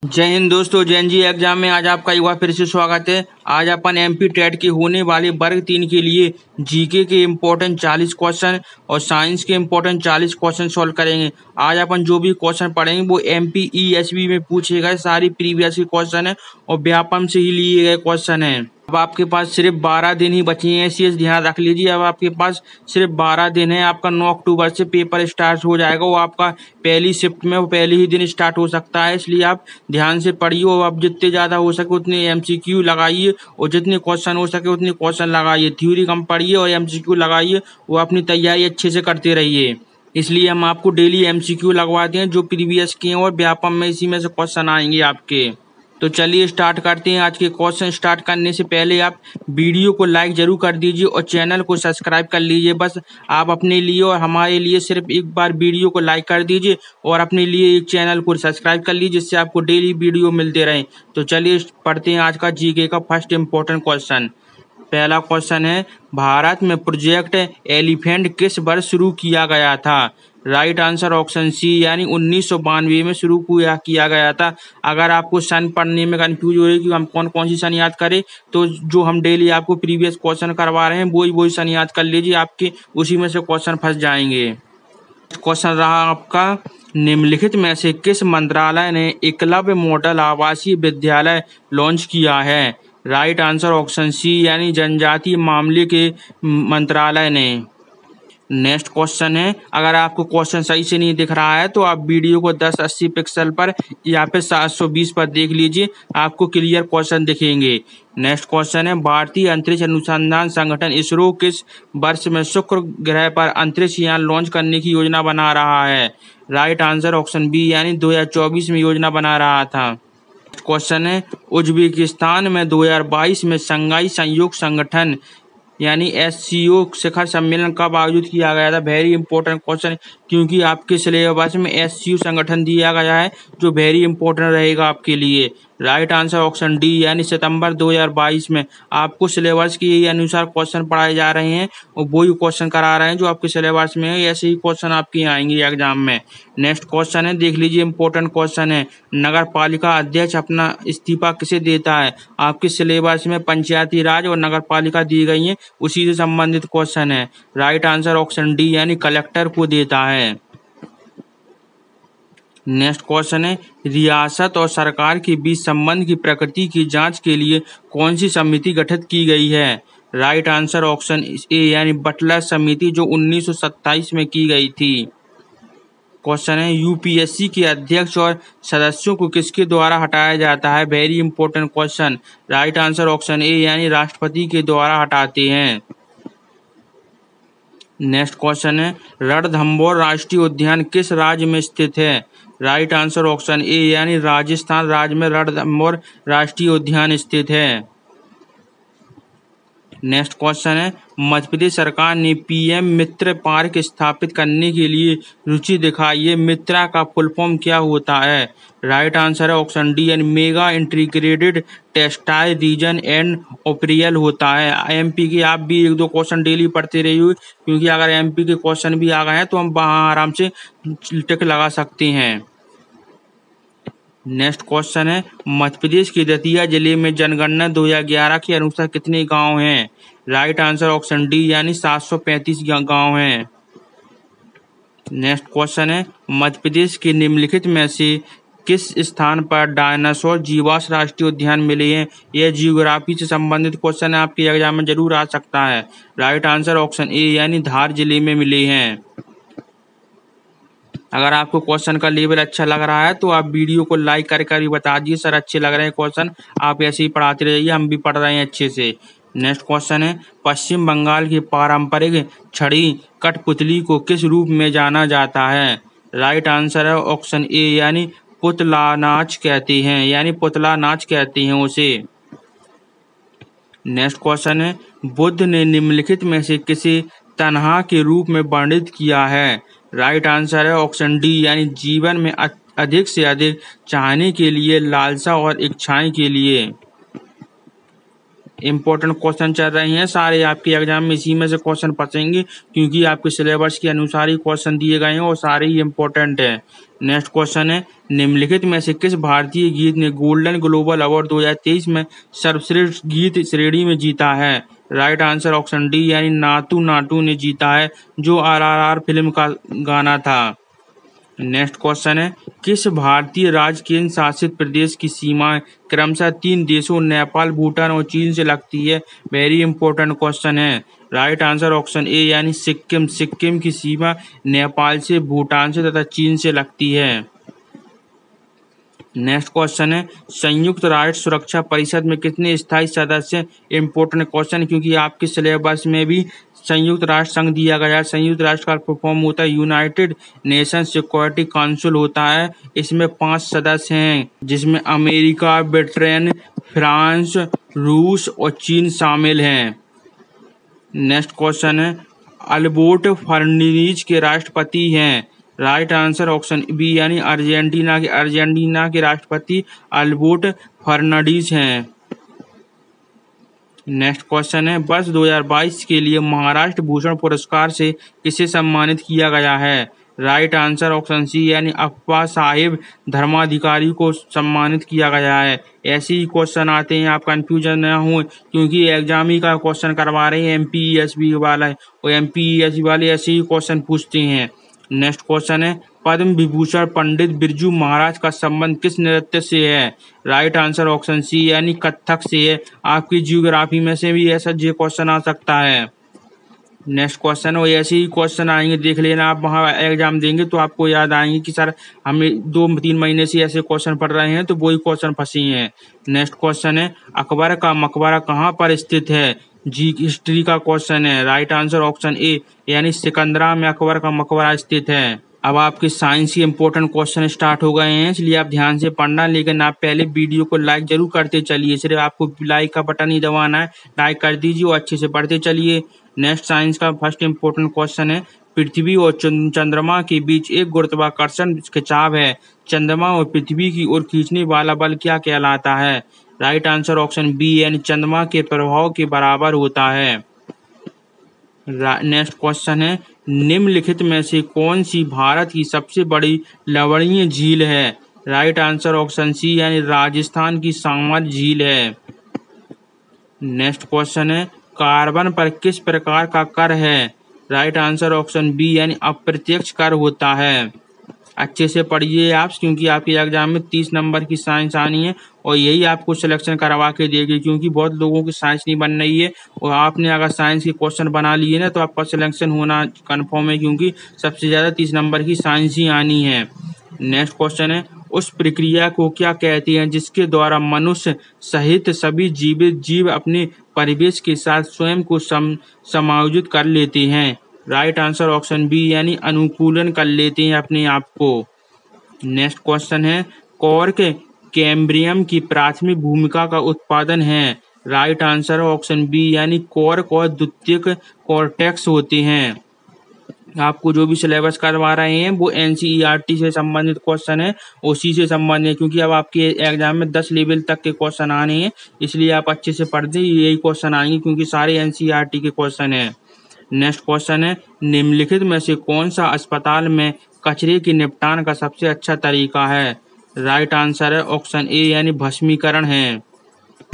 जय हिंद दोस्तों, जैन जी एग्जाम में आज आपका एक बार फिर से स्वागत है। आज अपन एमपी टेट की होने वाली वर्ग 3 के लिए जीके के इम्पोर्टेंट 40 क्वेश्चन और साइंस के इम्पोर्टेंट 40 क्वेश्चन सॉल्व करेंगे। आज अपन जो भी क्वेश्चन पढ़ेंगे वो एमपी ईएसबी में पूछे गए सारी प्रीवियस के क्वेश्चन है और व्यापम से ही लिए गए क्वेश्चन है। अब आपके पास सिर्फ 12 दिन ही बचे हैं, इसे ध्यान रख लीजिए। अब आपके पास सिर्फ 12 दिन है। आपका 9 अक्टूबर से पेपर स्टार्ट हो जाएगा। वो आपका पहली शिफ्ट में वो पहले ही दिन स्टार्ट हो सकता है, इसलिए आप ध्यान से पढ़िए और आप जितने ज़्यादा हो सके उतने एमसीक्यू लगाइए और जितने क्वेश्चन हो सके उतने क्वेश्चन लगाइए। थ्योरी कम पढ़िए और एमसीक्यू लगाइए, वो अपनी तैयारी अच्छे से करते रहिए। इसलिए हम आपको डेली एमसीक्यू लगवाते हैं जो प्रीवियस के हैं और व्यापम में इसी में से क्वेश्चन आएंगे आपके। तो चलिए स्टार्ट करते हैं। आज के क्वेश्चन स्टार्ट करने से पहले आप वीडियो को लाइक जरूर कर दीजिए और चैनल को सब्सक्राइब कर लीजिए। बस आप अपने लिए और हमारे लिए सिर्फ एक बार वीडियो को लाइक कर दीजिए और अपने लिए एक चैनल को सब्सक्राइब कर लीजिए, जिससे आपको डेली वीडियो मिलते रहें। तो चलिए पढ़ते हैं आज का जीके का फर्स्ट इम्पोर्टेंट क्वेश्चन। पहला क्वेश्चन है, भारत में प्रोजेक्ट एलिफेंट किस वर्ष शुरू किया गया था? राइट आंसर ऑप्शन सी, यानी 1992 में शुरू किया गया था। अगर आपको सन पढ़ने में कंफ्यूज हो रही है कि हम कौन कौन सी सन याद करें, तो जो हम डेली आपको प्रीवियस क्वेश्चन करवा रहे हैं वही सन याद कर लीजिए, आपके उसी में से क्वेश्चन फंस जाएंगे। क्वेश्चन रहा आपका, निम्नलिखित में से किस मंत्रालय ने एकलव्य मॉडल आवासीय विद्यालय लॉन्च किया है? राइट आंसर ऑप्शन सी, यानी जनजातीय मामले के मंत्रालय ने। नेक्स्ट क्वेश्चन है, अगर आपको क्वेश्चन सही से नहीं दिख रहा है तो आप वीडियो को 1080 पिक्सल पर या फिर 720 पर देख लीजिए, आपको क्लियर क्वेश्चन दिखेंगे। नेक्स्ट क्वेश्चन है, भारतीय अंतरिक्ष अनुसंधान संगठन इसरो किस वर्ष में शुक्र ग्रह पर अंतरिक्ष यान लॉन्च करने की योजना बना रहा है? राइट आंसर ऑप्शन बी, यानी 2024 में योजना बना रहा था। क्वेश्चन है, उज्बेकिस्तान में 2022 में शंघाई सहयोग संगठन यानी एससीओ शिखर सम्मेलन कब आयोजित किया गया था? वेरी इंपॉर्टेंट क्वेश्चन, क्योंकि आपके सिलेबस में एससीओ संगठन दिया गया है जो वेरी इंपॉर्टेंट रहेगा आपके लिए। राइट आंसर ऑप्शन डी, यानी सितंबर 2022 में। आपको सिलेबस के अनुसार क्वेश्चन पढ़ाए जा रहे हैं और वही क्वेश्चन करा रहे हैं जो आपके सिलेबस में है। ऐसे ही क्वेश्चन आपके आएंगे एग्जाम में। नेक्स्ट क्वेश्चन है, देख लीजिए, इंपॉर्टेंट क्वेश्चन है, नगर पालिका अध्यक्ष अपना इस्तीफा किसे देता है? आपके सिलेबस में पंचायती राज और नगर पालिका दी गई है, उसी से संबंधित क्वेश्चन है। राइट आंसर ऑप्शन डी, यानी कलेक्टर को देता है। नेक्स्ट क्वेश्चन है, रियासत और सरकार के बीच संबंध की प्रकृति की जांच के लिए कौन सी समिति गठित की गई है? राइट आंसर ऑप्शन ए, यानी बटलर समिति, जो 1927 में की गई थी। क्वेश्चन है, यूपीएससी के अध्यक्ष और सदस्यों को किसके द्वारा हटाया जाता है? Very important question. Right answer option A, यानी राष्ट्रपति के द्वारा हटाते हैं। नेक्स्ट क्वेश्चन है, रणथंभौर राष्ट्रीय उद्यान किस राज्य में स्थित है? राइट आंसर ऑप्शन ए, यानी राजस्थान राज्य में रणथंभौर राष्ट्रीय उद्यान स्थित है। नेक्स्ट क्वेश्चन है, मध्य प्रदेश सरकार ने पीएम मित्र पार्क स्थापित करने के लिए रुचि दिखाई है। मित्रा का फुल फॉर्म क्या होता है? राइट आंसर है ऑप्शन डी, यानी mega integrated textile region and apparel होता है। एमपी के आप भी 1-2 क्वेश्चन डेली पढ़ते रहिए, क्योंकि अगर एमपी के क्वेश्चन भी आ गए हैं तो हम वहाँ आराम से टिक लगा सकते हैं। नेक्स्ट क्वेश्चन है, मध्य प्रदेश के दतिया जिले में जनगणना 2011 के अनुसार कितने गांव हैं? राइट आंसर ऑप्शन डी, यानी 735 गांव हैं। नेक्स्ट क्वेश्चन है, मध्य प्रदेश के निम्नलिखित में से किस स्थान पर डायनासोर जीवाश्म राष्ट्रीय उद्यान मिले हैं? यह जियोग्राफी से संबंधित क्वेश्चन है, आपके एग्जाम में जरूर आ सकता है। राइट आंसर ऑप्शन ए, यानी धार जिले में मिले हैं। अगर आपको क्वेश्चन का लेवल अच्छा लग रहा है तो आप वीडियो को लाइक करके भी बता दीजिए, सर अच्छे लग रहे हैं क्वेश्चन, आप ऐसे ही पढ़ाते रहिए, हम भी पढ़ रहे हैं अच्छे से। नेक्स्ट क्वेश्चन है, पश्चिम बंगाल की पारंपरिक छड़ी कठपुतली को किस रूप में जाना जाता है? राइट आंसर है ऑप्शन ए, यानी पुतला नाच कहते हैं, यानी पुतला नाच कहते हैं उसे। नेक्स्ट क्वेश्चन है, बुद्ध ने निम्नलिखित में से किसे तन्हा के रूप में वर्णित किया है? राइट आंसर है ऑप्शन डी, यानी जीवन में अधिक से अधिक चाहने के लिए, लालसा और इच्छाएं के लिए। इम्पोर्टेंट क्वेश्चन चल रहे हैं सारे आपके एग्जाम में, इसी में से क्वेश्चन फंसेंगे क्योंकि आपके सिलेबस के अनुसार ही क्वेश्चन दिए गए हैं और सारे ही इम्पोर्टेंट है। नेक्स्ट क्वेश्चन है, निम्नलिखित में से किस भारतीय गीत ने गोल्डन ग्लोबल अवार्ड 2023 में सर्वश्रेष्ठ गीत श्रेणी में जीता है? राइट आंसर ऑप्शन डी यानी नातू नाटू ने जीता है, जो RRR फिल्म का गाना था। नेक्स्ट क्वेश्चन है, किस भारतीय राज्य केंद्र शासित प्रदेश की सीमाएं क्रमशः 3 देशों नेपाल, भूटान और चीन से लगती है? वेरी इंपॉर्टेंट क्वेश्चन है। राइट आंसर ऑप्शन ए यानी सिक्किम। सिक्किम की सीमा नेपाल से, भूटान से तथा चीन से लगती है। नेक्स्ट क्वेश्चन है, संयुक्त राष्ट्र सुरक्षा परिषद में कितने स्थायी सदस्य? इंपॉर्टेंट क्वेश्चन क्योंकि आपके सिलेबस में भी संयुक्त राष्ट्र संघ दिया गया है। संयुक्त राष्ट्र का फुल फॉर्म होता है यूनाइटेड नेशन सिक्योरिटी काउंसिल होता है। इसमें 5 सदस्य हैं जिसमें अमेरिका, ब्रिटेन, फ्रांस, रूस और चीन शामिल हैं। नेक्स्ट क्वेश्चन है, अल्बर्टो फर्नांडीज के राष्ट्रपति हैं? राइट आंसर ऑप्शन बी यानी अर्जेंटीना के राष्ट्रपति अल्बर्टो फर्नांडीज हैं। नेक्स्ट क्वेश्चन है, वर्ष 2022 के लिए महाराष्ट्र भूषण पुरस्कार से किसे सम्मानित किया गया है? राइट आंसर ऑप्शन सी यानी अप्पा साहिब धर्माधिकारी को सम्मानित किया गया है। ऐसे ही क्वेश्चन आते हैं, आप कंफ्यूजन न हो क्योंकि एग्जाम ही का क्वेश्चन करवा रहे हैं MPESB वाला, और MPESB वाले ऐसे ही क्वेश्चन पूछते हैं। नेक्स्ट क्वेश्चन है, पद्म विभूषण पंडित बिरजू महाराज का संबंध किस नृत्य से है? राइट आंसर ऑप्शन सी यानी कथक से है। आपकी जियोग्राफी में से भी ऐसा जे क्वेश्चन आ सकता है। नेक्स्ट क्वेश्चन, और ऐसे ही क्वेश्चन आएंगे, देख लेना आप वहाँ एग्जाम देंगे तो आपको याद आएंगे कि सर हमें 2-3 महीने से ऐसे क्वेश्चन पढ़ रहे हैं तो वही क्वेश्चन फंसे हैं। नेक्स्ट क्वेश्चन है, अकबर का मकबरा कहाँ पर स्थित है? जी हिस्ट्री का क्वेश्चन है। राइट आंसर ऑप्शन ए यानी सिकंदरा में अकबर का मकबरा स्थित है। अब आपके साइंस के इंपॉर्टेंट क्वेश्चन स्टार्ट हो गए हैं, इसलिए आप ध्यान से पढ़ना, लेकिन आप पहले वीडियो को लाइक जरूर करते चलिए। सिर्फ आपको लाइक का बटन ही दबाना है, लाइक कर दीजिए और अच्छे से पढ़ते चलिए। नेक्स्ट साइंस का फर्स्ट इंपॉर्टेंट क्वेश्चन है, पृथ्वी और चंद्रमा के बीच एक गुरुत्वाकर्षण खिंचाव है, चंद्रमा और पृथ्वी की ओर खींचने वाला बल क्या कहलाता है? राइट आंसर ऑप्शन बी यानी चंद्रमा के प्रभाव के बराबर होता है। नेक्स्ट क्वेश्चन है, निम्नलिखित में से कौन सी भारत की सबसे बड़ी लवणीय झील है? राइट आंसर ऑप्शन सी यानी राजस्थान की सामर झील है। नेक्स्ट क्वेश्चन है, कार्बन पर किस प्रकार का कर है? राइट आंसर ऑप्शन बी यानी अप्रत्यक्ष कर होता है। अच्छे से पढ़िए आप, क्योंकि आपके एग्जाम में 30 नंबर की साइंस आनी है और यही आपको सिलेक्शन करवा के देगी, क्योंकि बहुत लोगों की साइंस नहीं बन रही है और आपने अगर साइंस के क्वेश्चन बना लिए ना तो आपका सिलेक्शन होना कंफर्म है, क्योंकि सबसे ज़्यादा 30 नंबर की साइंस ही आनी है। नेक्स्ट क्वेश्चन है, उस प्रक्रिया को क्या कहते हैं जिसके द्वारा मनुष्य सहित सभी जीवित जीव अपने परिवेश के साथ स्वयं को समायोजित कर लेते हैं? राइट आंसर ऑप्शन बी यानी अनुकूलन कर लेते हैं अपने आप को। नेक्स्ट क्वेश्चन है, कॉर्क कैम्ब्रियम की प्राथमिक भूमिका का उत्पादन है? राइट आंसर ऑप्शन बी यानी कॉर्क और द्वितीयक कॉर्टेक्स होते हैं। आपको जो भी सिलेबस करवा रहे हैं वो NCERT से संबंधित क्वेश्चन है, उसी से संबंधित है, क्योंकि अब आपके एग्जाम में 10 लेवल तक के क्वेश्चन आने हैं, इसलिए आप अच्छे से पढ़ते यही क्वेश्चन आएंगे क्योंकि सारे NCERT के क्वेश्चन है। नेक्स्ट क्वेश्चन है, निम्नलिखित में से कौन सा अस्पताल में कचरे के निपटान का सबसे अच्छा तरीका है? राइट आंसर है ऑप्शन ए यानी भस्मीकरण है।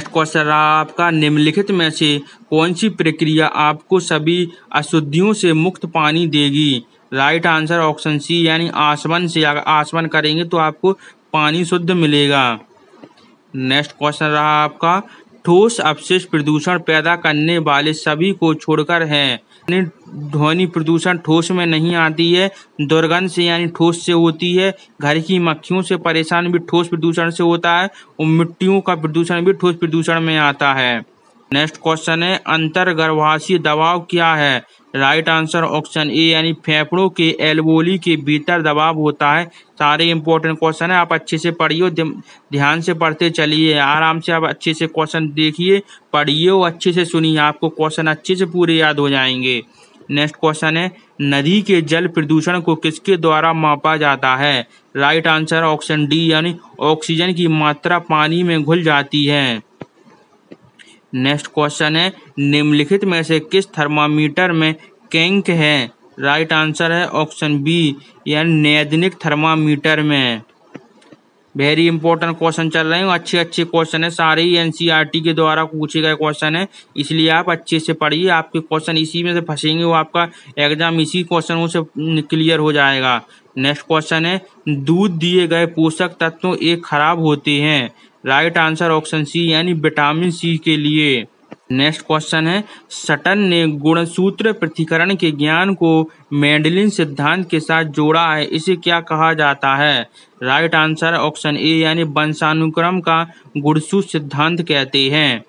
क्वेश्चन रहा आपका, निम्नलिखित में से कौन सी प्रक्रिया आपको सभी अशुद्धियों से मुक्त पानी देगी? राइट आंसर ऑप्शन सी यानी आसवन से, अगर आसवन करेंगे तो आपको पानी शुद्ध मिलेगा। नेक्स्ट क्वेश्चन रहा आपका, ठोस अपशिष्ट प्रदूषण पैदा करने वाले सभी को छोड़कर है? ध्वनि प्रदूषण ठोस में नहीं आती है, दुर्गंध से यानी ठोस से होती है, घर की मक्खियों से परेशान भी ठोस प्रदूषण से होता है और मिट्टियों का प्रदूषण भी ठोस प्रदूषण में आता है। नेक्स्ट क्वेश्चन है, अंतर्गर्भाशयी दबाव क्या है? राइट आंसर ऑप्शन ए यानी फेफड़ों के एल्वोली के भीतर दबाव होता है। सारे इंपॉर्टेंट क्वेश्चन है, आप अच्छे से पढ़िए, ध्यान से पढ़ते चलिए, आराम से आप अच्छे से क्वेश्चन देखिए, पढ़िए और अच्छे से सुनिए, आपको क्वेश्चन अच्छे से पूरे याद हो जाएंगे। नेक्स्ट क्वेश्चन है, नदी के जल प्रदूषण को किसके द्वारा मापा जाता है? राइट आंसर ऑप्शन डी यानी ऑक्सीजन की मात्रा पानी में घुल जाती है। नेक्स्ट क्वेश्चन है, निम्नलिखित में से किस थर्मामीटर में कैंक है? राइट आंसर है ऑप्शन बी, यानी नैदानिक थर्मामीटर में। वेरी इंपॉर्टेंट क्वेश्चन चल रहे हैं, अच्छे अच्छे क्वेश्चन है, सारे ही एनसीईआरटी के द्वारा पूछे गए क्वेश्चन है, इसलिए आप अच्छे से पढ़िए। आपके क्वेश्चन इसी में से फंसेंगे, वो आपका एग्जाम इसी क्वेश्चनों से क्लियर हो जाएगा। नेक्स्ट क्वेश्चन है, दूध दिए गए पोषक तत्वों एक खराब होते हैं? राइट आंसर ऑप्शन सी, यानी विटामिन सी के लिए। नेक्स्ट क्वेश्चन है, सटन ने गुणसूत्र पृथक्करण के ज्ञान को मेंडलिन सिद्धांत के साथ जोड़ा है, इसे क्या कहा जाता है? राइट आंसर ऑप्शन ए, यानी वंशानुक्रम का गुणसूत्र सिद्धांत कहते हैं।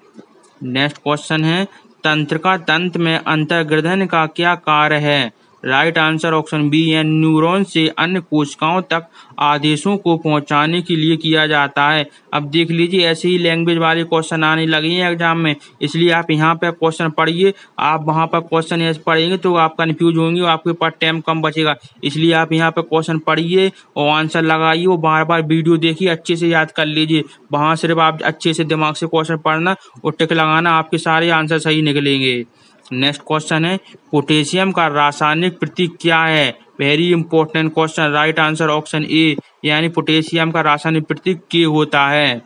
नेक्स्ट क्वेश्चन है, तंत्रिका तंत्र में अंतर्ग्रंथन का क्या कार्य है? राइट आंसर ऑप्शन बी, यानी न्यूरॉन से अन्य कोशिकाओं तक आदेशों को पहुंचाने के लिए किया जाता है। अब देख लीजिए, ऐसे ही लैंग्वेज वाले क्वेश्चन आने लगे हैं एग्जाम में, इसलिए आप यहाँ पे क्वेश्चन पढ़िए। आप वहाँ पर क्वेश्चन ऐसे पढ़ेंगे तो आप कंफ्यूज होंगे और आपके पास टाइम कम बचेगा, इसलिए आप यहाँ पे क्वेश्चन पढ़िए और आंसर लगाइए और बार बार वीडियो देखिए, अच्छे से याद कर लीजिए। वहाँ सिर्फ आप अच्छे से दिमाग से क्वेश्चन पढ़ना और टिक लगाना, आपके सारे आंसर सही निकलेंगे। नेक्स्ट क्वेश्चन है, पोटेशियम का रासायनिक प्रतीक क्या है? Very important question. Right answer option A, यानी पोटेशियम का रासायनिक प्रतीक के होता है।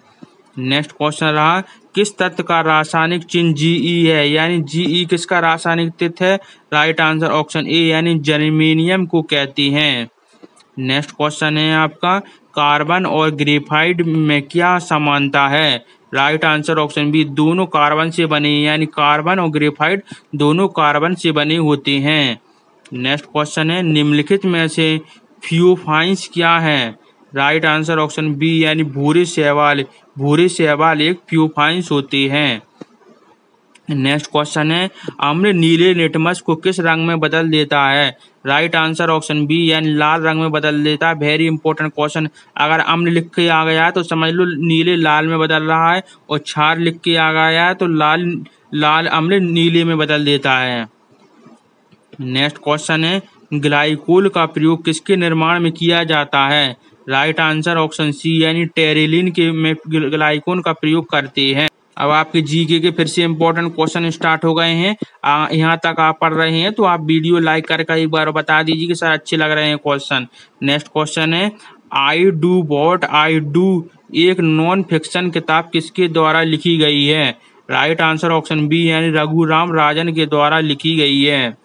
नेक्स्ट क्वेश्चन रहा, किस तत्व का रासायनिक चिन्ह जीई है? यानी जीई किसका रासायनिक तत्व है? राइट आंसर ऑप्शन ए, यानी जर्मेनियम को कहते हैं। नेक्स्ट क्वेश्चन है आपका, कार्बन और ग्रेफाइट में क्या समानता है? राइट आंसर ऑप्शन बी, दोनों कार्बन से बने, यानी कार्बन और ग्रेफाइट दोनों कार्बन से बने होते हैं। नेक्स्ट क्वेश्चन है, निम्नलिखित में से थियोफाइंस क्या है? राइट आंसर ऑप्शन बी, यानी भूरे शैवाल। भूरे शैवाल एक थियोफाइंस होते हैं। नेक्स्ट क्वेश्चन है, अम्ल नीले लिटमस को किस रंग में बदल देता है? राइट आंसर ऑप्शन बी, यानी लाल रंग में बदल देता है। Very important question. अगर अम्ल लिख के आ गया है तो समझ लो नीले लाल में बदल रहा है, और क्षार लिख के आ गया है तो लाल अम्ल नीले में बदल देता है। नेक्स्ट क्वेश्चन है, ग्लाइकोल का प्रयोग किसके निर्माण में किया जाता है? राइट आंसर ऑप्शन सी, यानी टेरेलिन के में ग्लाइकोल का प्रयोग करते हैं। अब आपके जीके के फिर से इंपॉर्टेंट क्वेश्चन स्टार्ट हो गए हैं। यहाँ तक आप पढ़ रहे हैं तो आप वीडियो लाइक करके एक बार बता दीजिए कि सर अच्छे लग रहे हैं क्वेश्चन। नेक्स्ट क्वेश्चन है, I do what I do एक नॉन फिक्शन किताब किसके द्वारा लिखी गई है? राइट आंसर ऑप्शन बी, यानी रघुराम राजन के द्वारा लिखी गई है।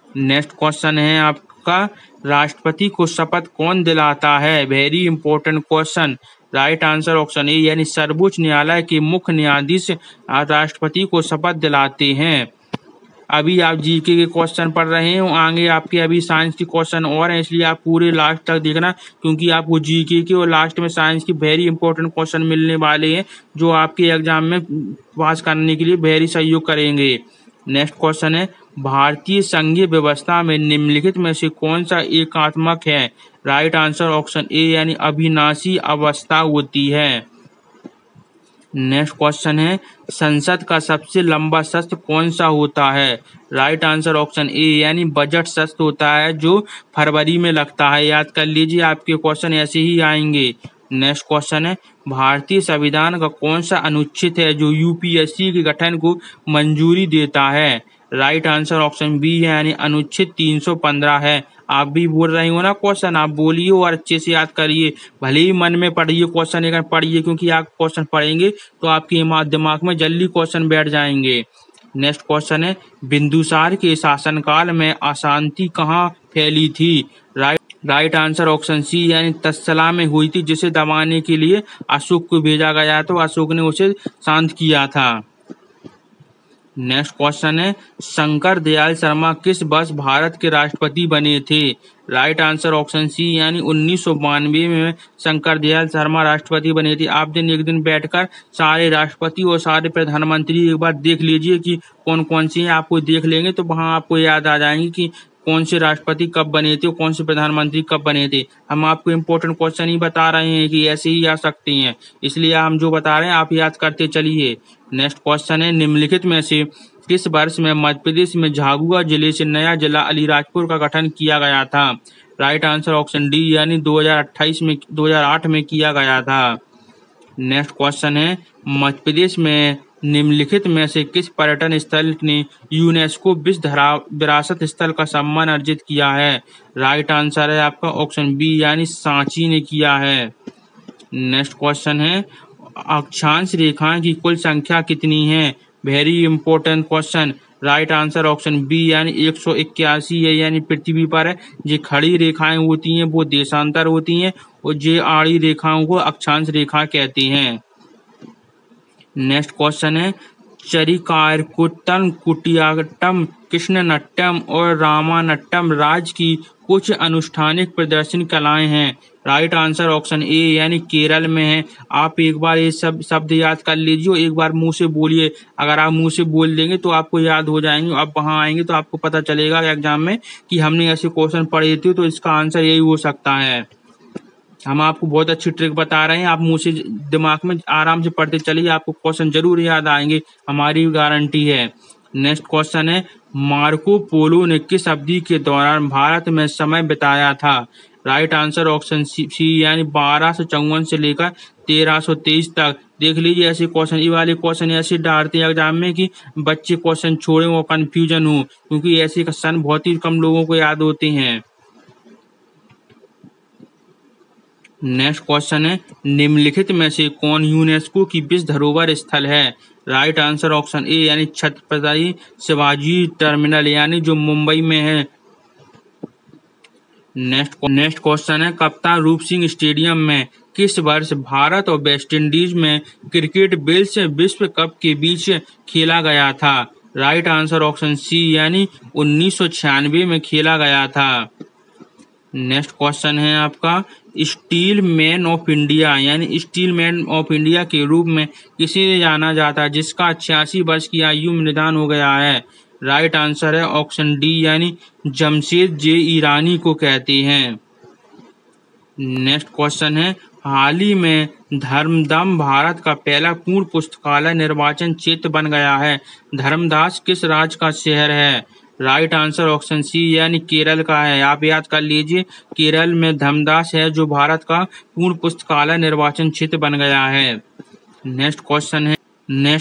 नेक्स्ट क्वेश्चन है आपका, राष्ट्रपति को शपथ कौन दिलाता है? Very important question. Right answer option A, यानी सर्वोच्च न्यायालय के मुख्य न्यायाधीश राष्ट्रपति को शपथ दिलाते हैं। अभी आप जीके के क्वेश्चन पढ़ रहे हैं, आगे आपके अभी साइंस के क्वेश्चन और हैं, इसलिए आप पूरे लास्ट तक देखना, क्योंकि आपको जीके के और लास्ट में साइंस की वेरी इंपॉर्टेंट क्वेश्चन मिलने वाले हैं, जो आपके एग्जाम में पास करने के लिए वेरी सहयोग करेंगे। नेक्स्ट क्वेश्चन है, भारतीय संघीय व्यवस्था में निम्नलिखित में से कौन सा एकात्मक है? राइट आंसर ऑप्शन ए, यानी अविनाशी अवस्था होती है। नेक्स्ट क्वेश्चन है, संसद का सबसे लंबा सत्र कौन सा होता है? राइट आंसर ऑप्शन ए, यानी बजट सत्र होता है, जो फरवरी में लगता है। याद कर लीजिए, आपके क्वेश्चन ऐसे ही आएंगे। नेक्स्ट क्वेश्चन है, भारतीय संविधान का कौन सा अनुच्छेद है जो यूपीएससी के गठन को मंजूरी देता है? राइट आंसर ऑप्शन बी, यानी अनुच्छेद 315 है। आप भी बोल रहे हो ना क्वेश्चन, आप बोलिए और अच्छे से याद करिए, भले ही मन में पढ़िए क्वेश्चन, लेकिन पढ़िए, क्योंकि आप क्वेश्चन पढ़ेंगे तो आपके दिमाग में जल्दी क्वेश्चन बैठ जाएंगे। नेक्स्ट क्वेश्चन है, बिंदुसार के शासनकाल में अशांति कहाँ फैली थी? राइट आंसर ऑप्शन सी, यानी तक्षशिला में हुई थी, जिसे दबाने के लिए अशोक को भेजा गया, तो अशोक ने उसे शांत किया था। नेक्स्ट क्वेश्चन है, शंकर दयाल शर्मा किस वर्ष भारत के राष्ट्रपति बने थे? राइट आंसर ऑप्शन सी, यानी 1992 में शंकर दयाल शर्मा राष्ट्रपति बने थे। आप एक दिन बैठकर सारे राष्ट्रपति और सारे प्रधानमंत्री एक बार देख लीजिए कि कौन कौन से हैं, आपको देख लेंगे तो वहाँ आपको याद आ जाएंगे कि कौन से राष्ट्रपति कब बने थे और कौन से प्रधानमंत्री कब बने थे। हम आपको इम्पोर्टेंट क्वेश्चन ही बता रहे हैं कि ऐसे ही आ सकते हैं, इसलिए हम जो बता रहे हैं आप याद करते चलिए। नेक्स्ट क्वेश्चन है, निम्नलिखित में से किस वर्ष में मध्य प्रदेश में झाबुआ जिले से नया जिला अलीराजपुर का गठन किया गया था? राइट आंसर ऑप्शन डी, यानी 2008 में किया गया था। नेक्स्ट क्वेश्चन है, मध्य प्रदेश में निम्नलिखित में से किस पर्यटन स्थल ने यूनेस्को विश्व विरासत स्थल का सम्मान अर्जित किया है? राइट आंसर है आपका ऑप्शन बी यानी सांची ने किया है। नेक्स्ट क्वेश्चन है, अक्षांश रेखाएं की कुल संख्या कितनी है? Very important question. Right answer option B यानी 181 है, यानी पृथ्वी पर जो खड़ी रेखाएं होती हैं वो देशांतर होती हैं और जो आड़ी रेखाओं को अक्षांश रेखा कहते हैं। नेक्स्ट क्वेश्चन है, चरिकारकुट्टम, कुटियाट्टम, कृष्णनट्टम और रामानट्टम राज्य की कुछ अनुष्ठानिक प्रदर्शन कलाएं हैं। राइट आंसर ऑप्शन ए यानी केरल में है। आप एक बार ये सब शब्द याद कर लीजिए, एक बार मुंह से बोलिए। अगर आप मुंह से बोल देंगे तो आपको याद हो जाएंगे। आप वहां आएंगे तो आपको पता चलेगा एग्जाम में कि हमने ऐसे क्वेश्चन पढ़े थे, तो इसका आंसर यही हो सकता है। हम आपको बहुत अच्छी ट्रिक बता रहे हैं, आप मुंह से दिमाग में आराम से पढ़ते चलिए, आपको क्वेश्चन जरूर याद आएंगे, हमारी गारंटी है। नेक्स्ट क्वेश्चन है, मार्को पोलो ने किस अवधि के दौरान भारत में समय बिताया था? राइट आंसर ऑप्शन सी यानी 1254 से लेकर 1323 तक। देख लीजिए, ऐसे क्वेश्चन, ये वाले क्वेश्चन ऐसे डालते हैं एग्जाम में कि बच्चे क्वेश्चन छोड़े और कंफ्यूजन हो, क्योंकि ऐसे क्वेश्चन बहुत ही कम लोगों को याद होते हैं। नेक्स्ट क्वेश्चन है, निम्नलिखित में से कौन यूनेस्को की विश्व धरोहर स्थल है? राइट आंसर ऑप्शन ए यानी छत्रपति शिवाजी टर्मिनल, यानी जो मुंबई में है। नेक्स्ट क्वेश्चन है, कप्तान रूप सिंह स्टेडियम में किस वर्ष भारत और वेस्टइंडीज में क्रिकेट विश्व कप के बीच खेला गया था? राइट आंसर ऑप्शन सी यानी 1996 में खेला गया था। नेक्स्ट क्वेश्चन है आपका, स्टील मैन ऑफ इंडिया यानी स्टील मैन ऑफ इंडिया के रूप में किसे जाना जाता है जिसका 86 वर्ष की आयु में निधन हो गया है? राइट आंसर है ऑप्शन डी यानी जमशेद जे ईरानी को कहते हैं। नेक्स्ट क्वेश्चन है, हाल ही में धर्मदम भारत का पहला पूर्ण पुस्तकालय निर्वाचन क्षेत्र बन गया है। धर्मदास किस राज्य का शहर है? राइट आंसर ऑप्शन सी यानी केरल का है। आप याद कर लीजिए, केरल में धर्मदास है जो भारत का पूर्ण पुस्तकालय निर्वाचन क्षेत्र बन गया है। नेक्स्ट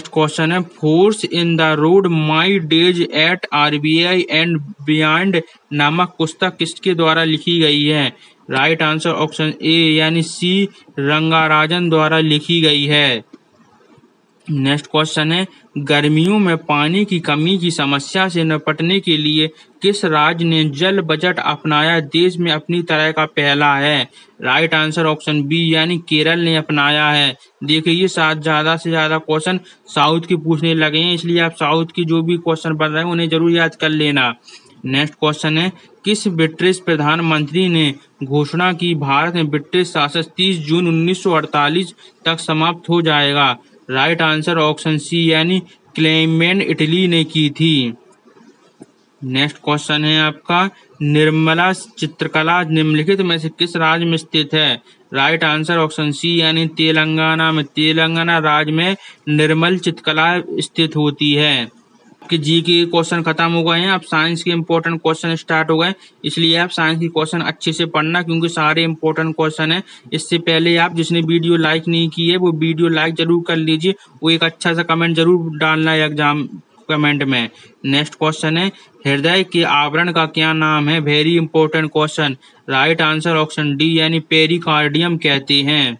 क्वेश्चन है, force in the road my days at RBI and beyond नामक पुस्तक किसके द्वारा लिखी गई है? राइट आंसर ऑप्शन ए यानी सी रंगाराजन द्वारा लिखी गई है। नेक्स्ट क्वेश्चन है, गर्मियों में पानी की कमी की समस्या से निपटने के लिए किस राज्य ने जल बजट अपनाया? देश में अपनी तरह का पहला है। राइट आंसर ऑप्शन बी यानी केरल ने अपनाया है। देखिए, ज्यादा से ज्यादा क्वेश्चन साउथ के पूछने लगे हैं, इसलिए आप साउथ की जो भी क्वेश्चन बन रहे हैं उन्हें जरूर याद कर लेना। नेक्स्ट क्वेश्चन है, किस ब्रिटिश प्रधानमंत्री ने घोषणा की भारत में ब्रिटिश शासन 30 जून 1948 तक समाप्त हो जाएगा? राइट आंसर ऑप्शन सी यानी क्लेमेंट इटली ने की थी। नेक्स्ट क्वेश्चन है आपका, निर्मला चित्रकला निम्नलिखित में से किस राज्य में स्थित है? राइट आंसर ऑप्शन सी यानी तेलंगाना में। तेलंगाना राज्य में निर्मल चित्रकला स्थित होती है। कि जी के क्वेश्चन खत्म हो गए हैं, अब साइंस के इंपॉर्टेंट क्वेश्चन स्टार्ट हो गए, इसलिए आप साइंस के क्वेश्चन अच्छे से पढ़ना, क्योंकि सारे इंपॉर्टेंट क्वेश्चन हैं। इससे पहले आप जिसने वीडियो लाइक नहीं की है वो वीडियो लाइक जरूर कर लीजिए, वो एक अच्छा सा कमेंट जरूर डालना है एग्जाम कमेंट में। नेक्स्ट क्वेश्चन है, हृदय के आवरण का क्या नाम है? Very important question. Right answer option D यानी पेरिकार्डियम कहते हैं।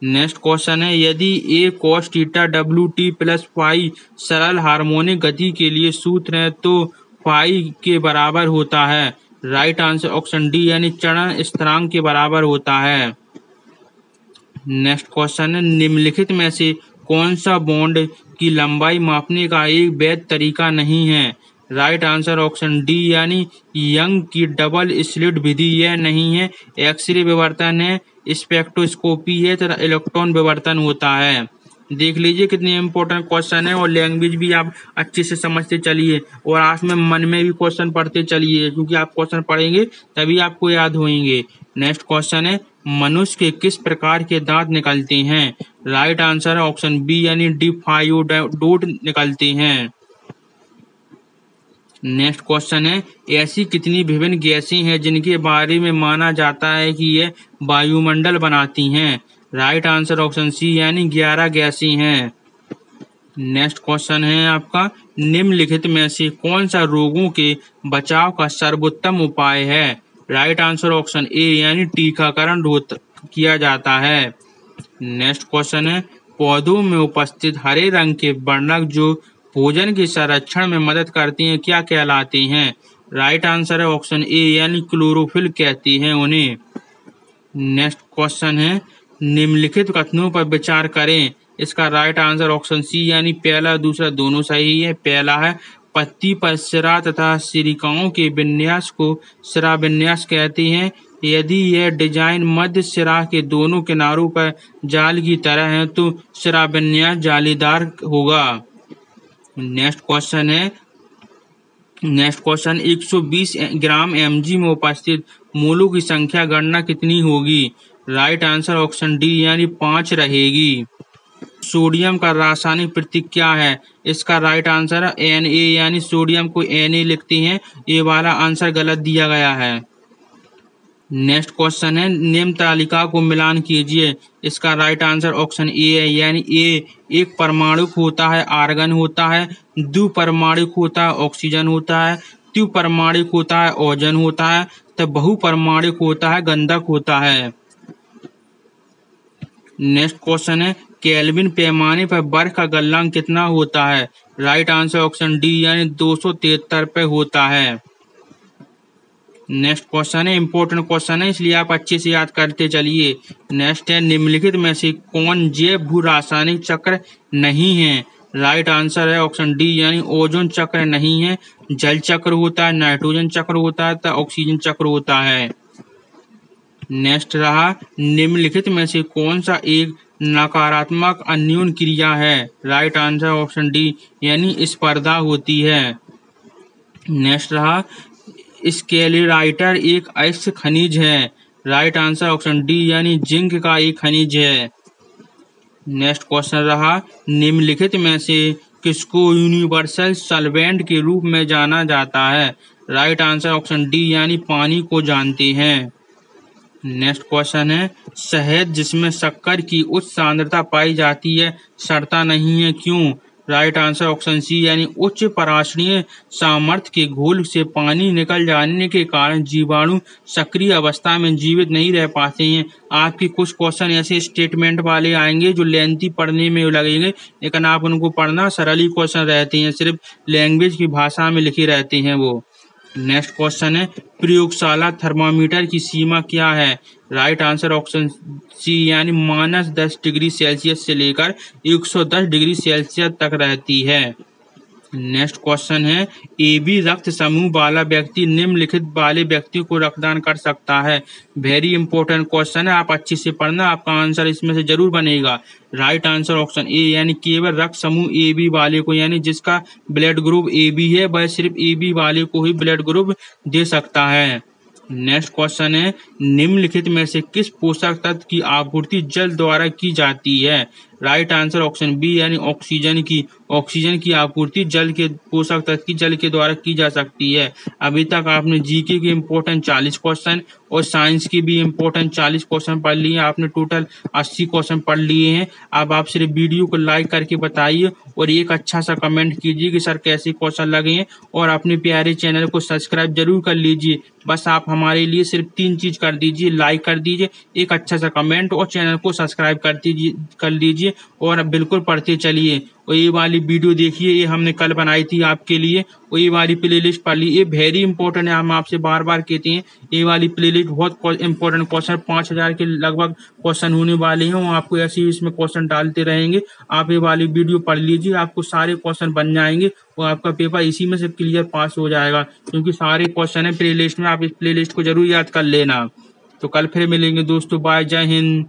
नेक्स्ट क्वेश्चन है, यदि A cos theta WT plus phi सरल हार्मोनिक गति के लिए सूत्र है तो फाई के बराबर होता है। राइट आंसर ऑप्शन डी यानी चरण स्थिरांक के बराबर होता है। नेक्स्ट क्वेश्चन है, निम्नलिखित में से कौन सा बॉन्ड की लंबाई मापने का एक वैध तरीका नहीं है? राइट आंसर ऑप्शन डी यानी यंग की डबल स्लिट विधि। यह नहीं है, एक्सरे विवर्तन है, स्पेक्ट्रोस्कोपी है, तथा इलेक्ट्रॉन विवर्तन होता है। देख लीजिए कितने इंपॉर्टेंट क्वेश्चन है, और लैंग्वेज भी आप अच्छे से समझते चलिए, और आज में मन में भी क्वेश्चन पढ़ते चलिए, क्योंकि आप क्वेश्चन पढ़ेंगे तभी आपको याद होंगे। नेक्स्ट क्वेश्चन है, मनुष्य के किस प्रकार के दांत निकलते हैं? राइट आंसर है ऑप्शन बी यानी डिफायोडोट निकलते हैं। नेक्स्ट क्वेश्चन है, ऐसी कितनी विभिन्न गैसें हैं जिनके बारे में माना जाता है कि ये वायुमंडल बनाती हैं? राइट आंसर ऑप्शन सी यानी 11 गैसें हैं। नेक्स्ट क्वेश्चन है आपका, निम्नलिखित में से कौन सा रोगों के बचाव का सर्वोत्तम उपाय है? राइट आंसर ऑप्शन ए यानी टीकाकरण किया जाता है। नेक्स्ट क्वेश्चन है, पौधों में उपस्थित हरे रंग के वर्णक जो भोजन के संरक्षण में मदद करते हैं क्या कहलाते हैं? राइट आंसर है ऑप्शन ए यानी क्लोरोफिल कहते हैं उन्हें। नेक्स्ट क्वेश्चन है, निम्नलिखित कथनों पर विचार करें। इसका राइट आंसर ऑप्शन सी यानी पहला दूसरा दोनों सही है। पहला है, पत्ती पर सिरा तथा सिरिकाओं के विन्यास को सिरा विन्यास कहते हैं। यदि यह डिजाइन मध्य सिरा के दोनों किनारों पर जाल की तरह है तो सिरा विन्यास जालीदार होगा। नेक्स्ट क्वेश्चन 120 ग्राम mg में उपस्थित मोलों की संख्या गणना कितनी होगी? राइट आंसर ऑप्शन डी यानी 5 रहेगी। सोडियम का रासायनिक प्रतीक क्या है? इसका राइट आंसर है Na यानी सोडियम को Na लिखते हैं। ये वाला आंसर गलत दिया गया है। नेक्स्ट क्वेश्चन है, निम्न तालिका को मिलान कीजिए। इसका राइट आंसर ऑप्शन ए है यानी ए। एक परमाणुक होता है आर्गन होता है, द्विपरमाणुक होता है ऑक्सीजन होता है, त्रिपरमाणुक होता है ओजोन होता है, तो बहुपरमाणुक होता है गंधक होता है। नेक्स्ट क्वेश्चन है, केल्विन पैमाने पर बर्फ का गलनांक कितना होता है? राइट आंसर ऑप्शन डी यानी 273 पे होता है। नेक्स्ट क्वेश्चन है, इंपॉर्टेंट क्वेश्चन है इसलिए आप अच्छे से याद करते चलिए। नेक्स्ट है, निम्नलिखित में से कौन जैव भू रासायनिक चक्र नहीं है? राइट आंसर है ऑप्शन डी यानी ओजोन चक्र नहीं है। जल चक्र होता है, नाइट्रोजन चक्र होता है, तो ऑक्सीजन चक्र होता है। नेक्स्ट रहा, निम्नलिखित में से कौन सा एक नकारात्मक अन्योन क्रिया है? राइट आंसर ऑप्शन डी यानी स्पर्धा होती है। नेक्स्ट रहा, स्केलेराइटर एक अयस्क खनिज है। राइट आंसर ऑप्शन डी यानी जिंक का एक खनिज है। नेक्स्ट क्वेश्चन रहा, निम्नलिखित में से किसको यूनिवर्सल सॉल्वेंट के रूप में जाना जाता है? राइट आंसर ऑप्शन डी यानी पानी को जानते हैं। नेक्स्ट क्वेश्चन है, शहद जिसमें शक्कर की उच्च सांद्रता पाई जाती है सड़ता नहीं है क्यों? राइट आंसर ऑप्शन सी यानी उच्च पराशनीय सामर्थ्य के घोल से पानी निकल जाने के कारण जीवाणु सक्रिय अवस्था में जीवित नहीं रह पाते हैं। आपके कुछ क्वेश्चन ऐसे स्टेटमेंट वाले आएंगे जो लेंथी पढ़ने में लगेंगे, लेकिन आप उनको पढ़ना, सरल ही क्वेश्चन रहते हैं, सिर्फ लैंग्वेज की भाषा में लिखे रहते हैं वो। नेक्स्ट क्वेश्चन है, प्रयोगशाला थर्मामीटर की सीमा क्या है? राइट आंसर ऑप्शन सी यानी -10 डिग्री सेल्सियस से लेकर 110 डिग्री सेल्सियस तक रहती है। नेक्स्ट क्वेश्चन है, AB रक्त समूह वाला व्यक्ति निम्नलिखित वाले व्यक्ति को रक्तदान कर सकता है? वेरी इंपॉर्टेंट क्वेश्चन है, आप अच्छे से पढ़ना, आपका आंसर इसमें से जरूर बनेगा। राइट आंसर ऑप्शन ए यानी केवल रक्त समूह AB वाले को, यानी जिसका ब्लड ग्रुप AB है वह सिर्फ AB वाले को ही ब्लड ग्रुप दे सकता है। नेक्स्ट क्वेश्चन है, निम्नलिखित में से किस पोषक तत्व की आपूर्ति जल द्वारा की जाती है? राइट आंसर ऑप्शन बी यानी ऑक्सीजन की आपूर्ति जल के पोषक तत्व की जल के द्वारा की जा सकती है। अभी तक आपने जीके के इम्पोर्टेंट 40 क्वेश्चन और साइंस के भी इम्पोर्टेंट 40 क्वेश्चन पढ़ लिए, आपने टोटल 80 क्वेश्चन पढ़ लिए हैं। अब आप सिर्फ वीडियो को लाइक करके बताइए और एक अच्छा सा कमेंट कीजिए कि सर कैसे क्वेश्चन लगे हैं, और अपने प्यारे चैनल को सब्सक्राइब जरूर कर लीजिए। बस आप हमारे लिए सिर्फ 3 चीज कर दीजिए, लाइक कर दीजिए, एक अच्छा सा कमेंट और चैनल को सब्सक्राइब कर लीजिए और बिल्कुल पढ़ते चलिए। और ये वाली वीडियो देखिए, ये हमने कल बनाई थी आपके लिए, और ये वाली प्लेलिस्ट पढ़ ली, ये वेरी इंपॉर्टेंट है। हम आपसे बार बार कहते हैं ये वाली प्लेलिस्ट बहुत इंपॉर्टेंट क्वेश्चन, 5000 के लगभग क्वेश्चन होने वाले हैं, और आपको ऐसे ही इसमें क्वेश्चन डालते रहेंगे। आप ये वाली वीडियो पढ़ लीजिए, आपको सारे क्वेश्चन बन जाएंगे और आपका पेपर इसी में से क्लियर पास हो जाएगा, क्योंकि सारे क्वेश्चन है प्लेलिस्ट में। आप इस प्लेलिस्ट को जरूर याद कर लेना। तो कल फिर मिलेंगे दोस्तों, बाय, जय हिंद।